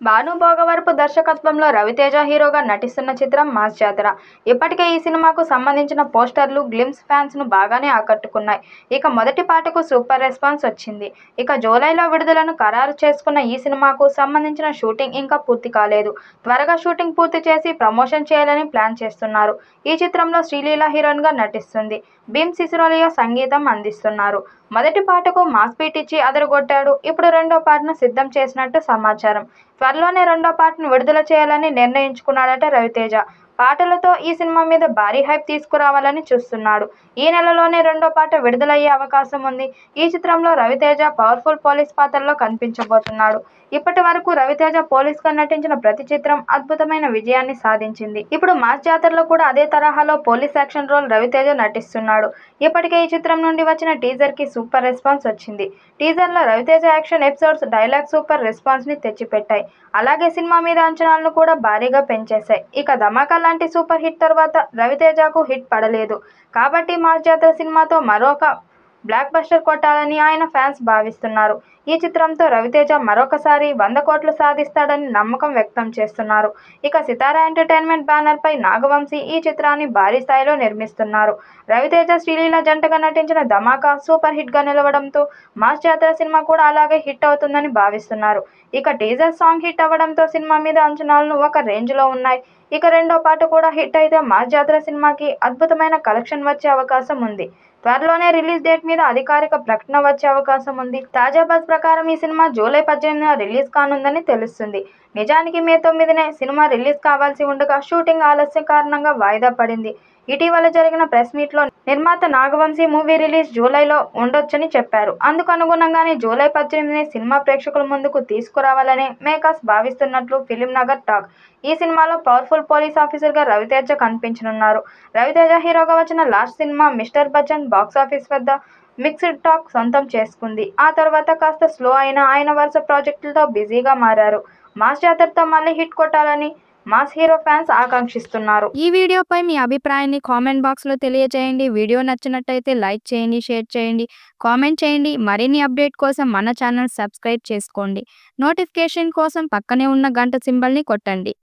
భాను భోగవరపు దర్శకత్వంలో రవితేజ హీరోగా నటిస్తున్న చిత్రం మాస్ జాతర. ఇప్పటికే ఈ సినిమాకు సంబంధించిన పోస్టర్లు, గ్లిమ్స్ ఫ్యాన్స్ను బాగానే ఆకట్టుకున్నాయి. ఇక మొదటి పాటకు సూపర్ రెస్పాన్స్ వచ్చింది. ఇక జూలైలో విడుదలను ఖరారు చేసుకున్న ఈ సినిమాకు సంబంధించిన షూటింగ్ ఇంకా పూర్తి కాలేదు. త్వరగా షూటింగ్ పూర్తి చేసి ప్రమోషన్ చేయాలని ప్లాన్ చేస్తున్నారు. ఈ చిత్రంలో శ్రీలీల హీరోయిన్గా నటిస్తుంది. భీమ్ సిసిరోలియో సంగీతం అందిస్తున్నారు. మొదటి పాటకు మాస్ బీట్ ఇచ్చి అదరగొట్టాడు. ఇప్పుడు రెండో పాటను సిద్ధం చేసినట్టు సమాచారం. త్వరలోనే రెండో పాటను విడుదల చేయాలని నిర్ణయించుకున్నాడట రవితేజ. పాటలతో ఈ సినిమా మీద భారీ హైప్ తీసుకురావాలని చూస్తున్నాడు. ఈ నెలలోనే రెండో పాట విడుదలయ్యే అవకాశం ఉంది. ఈ చిత్రంలో రవితేజ పవర్ఫుల్ పోలీస్ పాత్రలో కనిపించబోతున్నాడు. ఇప్పటి వరకు రవితేజ పోలీస్గా నటించిన ప్రతి చిత్రం అద్భుతమైన విజయాన్ని సాధించింది. ఇప్పుడు మాస్ జాతరలో కూడా అదే తరహాలో పోలీస్ యాక్షన్ రోల్ రవితేజ నటిస్తున్నాడు. ఇప్పటికే ఈ చిత్రం నుండి వచ్చిన టీజర్కి సూపర్ రెస్పాన్స్ వచ్చింది. టీజర్లో Raviteja action episodes, dialogue super రెస్పాన్స్ని తెచ్చిపెట్టాయి. అలాగే సినిమా మీద అంచనాలను కూడా భారీగా పెంచేశాయి. ఇక ధమాకా లాంటి సూపర్ హిట్ తర్వాత రవితేజకు హిట్ పడలేదు. కాబట్టి మాస్ జాతర సినిమాతో మరొక బ్లాక్ బస్టర్ కొట్టాలని ఆయన ఫ్యాన్స్ భావిస్తున్నారు. ఈ చిత్రంతో రవితేజ మరొకసారి 100 కోట్లు సాధిస్తాడని నమ్మకం వ్యక్తం చేస్తున్నారు. ఇక సితారా ఎంటర్టైన్మెంట్ బ్యానర్పై నాగవంశీ ఈ చిత్రాన్ని భారీ స్థాయిలో నిర్మిస్తున్నారు. రవితేజ, శ్రీలీల జంటగా నటించిన ధమాకా సూపర్ హిట్గా నిలవడంతో మాస్ జాతర సినిమా కూడా అలాగే హిట్ అవుతుందని భావిస్తున్నారు. ఇక టీజర్ సాంగ్ హిట్ అవ్వడంతో సినిమా మీద అంచనాలను ఒక రేంజ్లో ఉన్నాయి. ఇక రెండో పాట కూడా హిట్ అయితే మాస్ జాతర సినిమాకి అద్భుతమైన కలెక్షన్ వచ్చే అవకాశం ఉంది. త్వరలోనే రిలీజ్ డేట్ మీద అధికారిక ప్రకటన వచ్చే అవకాశం ఉంది. తాజా బజ్ ప్రకారం ఈ సినిమా జూలై 18న రిలీజ్ కానుందని తెలుస్తుంది. నిజానికి మే 9నే సినిమా రిలీజ్ కావాల్సి ఉండగా షూటింగ్ ఆలస్యం కారణంగా వాయిదా పడింది. ఇటీవల జరిగిన ప్రెస్ మీట్లో నిర్మాత నాగవంశీ మూవీ రిలీజ్ జూలైలో ఉండొచ్చని చెప్పారు. అందుకు అనుగుణంగానే జూలై 18నే సినిమా ప్రేక్షకుల ముందుకు తీసుకురావాలని మేకర్స్ భావిస్తున్నట్లు ఫిలిం నగర్ టాక్. ఈ సినిమాలో పవర్ఫుల్ పోలీస్ ఆఫీసర్గా రవితేజ కనిపించనున్నారు. రవితేజ హీరోగా వచ్చిన last cinema mister Bachchan box office వద్ద మిక్స్డ్ టాక్ సొంతం చేసుకుంది. ఆ తర్వాత కాస్త స్లో అయినా ఆయన వరుస ప్రాజెక్టులతో బిజీగా మారారు. మాస్ జాతరతో మళ్ళీ హిట్ కొట్టాలని మాస్ హీరో ఫ్యాన్స్ ఆకాంక్షిస్తున్నారు. ఈ వీడియోపై మీ అభిప్రాయాన్ని కామెంట్ బాక్స్లో తెలియజేయండి. వీడియో నచ్చినట్టయితే లైక్ చేయండి, షేర్ చేయండి, కామెంట్ చేయండి. మరిన్ని అప్డేట్ కోసం మన ఛానల్ సబ్స్క్రైబ్ చేసుకోండి. నోటిఫికేషన్ కోసం పక్కనే ఉన్న గంట సింబల్ని కొట్టండి.